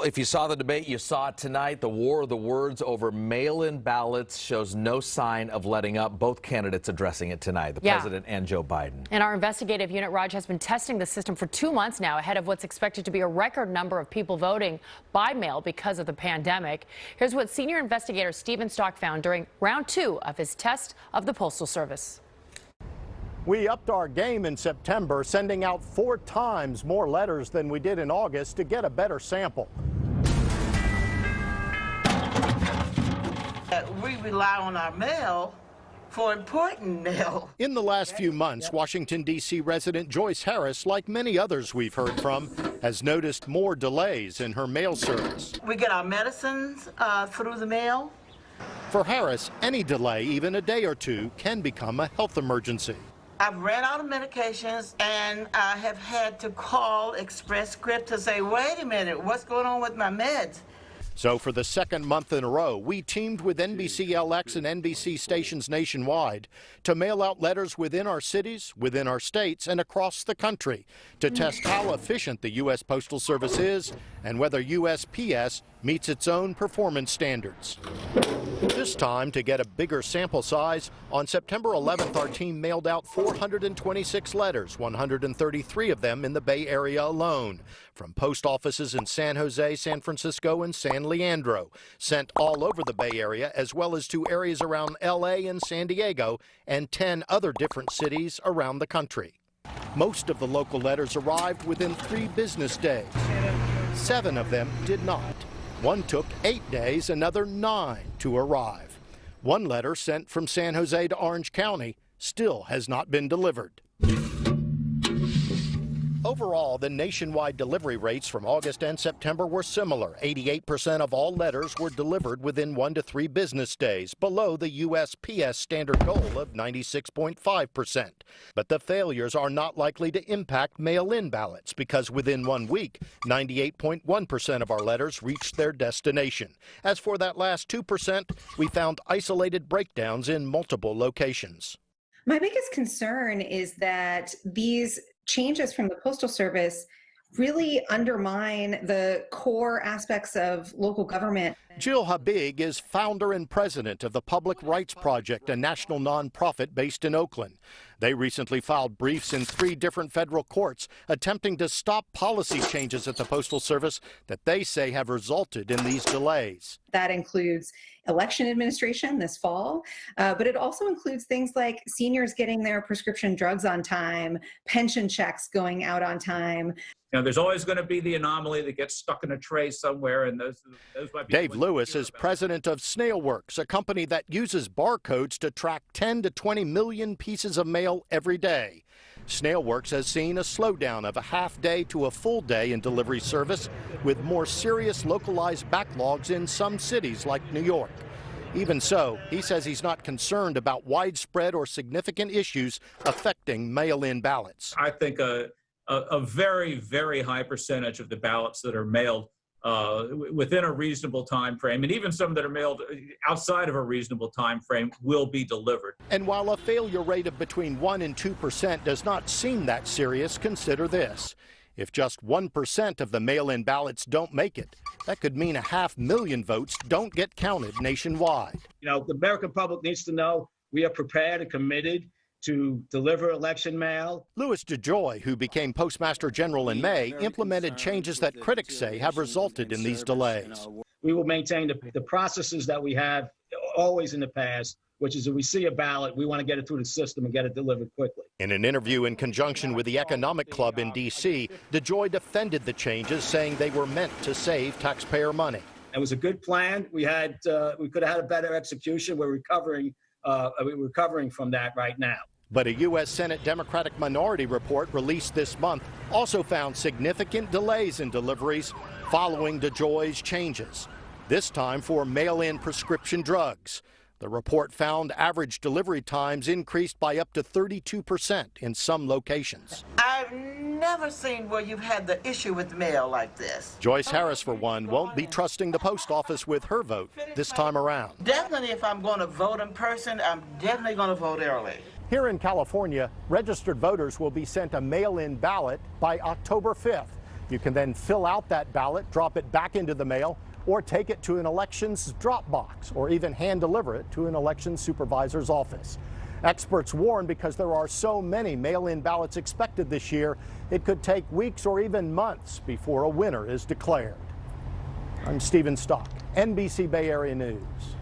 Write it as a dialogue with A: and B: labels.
A: If you saw the debate, you saw it tonight. The war of the words over mail-in ballots shows no sign of letting up. Both candidates addressing it tonight, the president and Joe Biden.
B: And our investigative unit, Raj, has been testing the system for 2 months now, ahead of what's expected to be a record number of people voting by mail because of the pandemic. Here's what senior investigator Stephen Stock found during round 2 of his test of the Postal Service.
C: We upped our game in September, sending out 4 times more letters than we did in August to get a better sample.
D: We rely on our mail for important mail.
C: In the last few months, Washington, D.C. resident Joyce Harris, like many others we've heard from, has noticed more delays in her mail service.
D: We get our medicines through the mail.
C: For Harris, any delay, even a day or two, can become a health emergency.
D: I've ran out of medications, and I have had to call Express Script to say, wait a minute, what's going on with my meds?
C: So for the second month in a row, we teamed with NBCLX and NBC stations nationwide to mail out letters within our cities, within our states, and across the country to test how efficient the U.S. Postal Service is and whether USPS meets its own performance standards. This time, to get a bigger sample size, on September 11th, our team mailed out 426 letters, 133 of them in the Bay Area alone, from post offices in San Jose, San Francisco, and San Leandro, sent all over the Bay Area, as well as to areas around L.A. and San Diego, and 10 other different cities around the country. Most of the local letters arrived within 3 business days. 7 of them did not. One took 8 days, another 9 to arrive. One letter sent from San Jose to Orange County still has not been delivered. Overall, the nationwide delivery rates from August and September were similar. 88% of all letters were delivered within 1 to 3 business days, below the USPS standard goal of 96.5%. But the failures are not likely to impact mail-in ballots because within 1 week, 98.1% of our letters reached their destination. As for that last 2%, we found isolated breakdowns in multiple locations.
E: My biggest concern is that these changes from the Postal Service really undermine the core aspects of local government.
C: Jill Habig is founder and president of the Public Rights Project, a national nonprofit based in Oakland. They recently filed briefs in 3 different federal courts attempting to stop policy changes at the Postal Service that they say have resulted in these delays.
E: That includes election administration this fall, but it also includes things like seniors getting their prescription drugs on time, pension checks going out on time.
F: You know, there's always going to be the anomaly that gets stuck in a tray somewhere, and those might be.
C: Dave Lewis is president of Snailworks, a company that uses barcodes to track 10 to 20 million pieces of mail every day. Snailworks has seen a slowdown of a half day to a full day in delivery service, with more serious localized backlogs in some cities like New York. Even so, he says he's not concerned about widespread or significant issues affecting mail-in ballots.
F: I think a very, very high percentage of the ballots that are mailed within a reasonable time frame, and even some that are mailed outside of a reasonable time frame, will be delivered.
C: And while a failure rate of between 1 and 2% does not seem that serious, consider this. If just 1% of the mail-in ballots don't make it, that could mean 500,000 votes don't get counted nationwide.
G: You know, the American public needs to know we are prepared and committed to deliver election mail.
C: Louis DeJoy, who became Postmaster General in May, implemented changes that critics say have resulted in these delays.
G: We will maintain the processes that we have always in the past, which is if we see a ballot, we want to get it through the system and get it delivered quickly. In an interview in conjunction with the Economic Club in D.C., DeJoy defended the changes, saying they were meant to save taxpayer money. It was a good plan. We could have had a better execution. We're recovering from that right now. But a U.S. Senate Democratic minority report released this month also found significant delays in deliveries following DeJoy's changes, this time for mail-in prescription drugs. The report found average delivery times increased by up to 32% in some locations.
D: I've never seen where you've had the issue with mail like this.
C: Joyce Harris, for one, won't be trusting the post office with her vote this time around.
D: Definitely, if I'm going to vote in person, I'm definitely going to vote early.
C: Here in California, registered voters will be sent a mail-in ballot by October 5th. You can then fill out that ballot, drop it back into the mail, or take it to an elections drop box, or even hand deliver it to an election supervisor's office. Experts warn because there are so many mail-in ballots expected this year, it could take weeks or even months before a winner is declared. I'm Stephen Stock, NBC Bay Area News.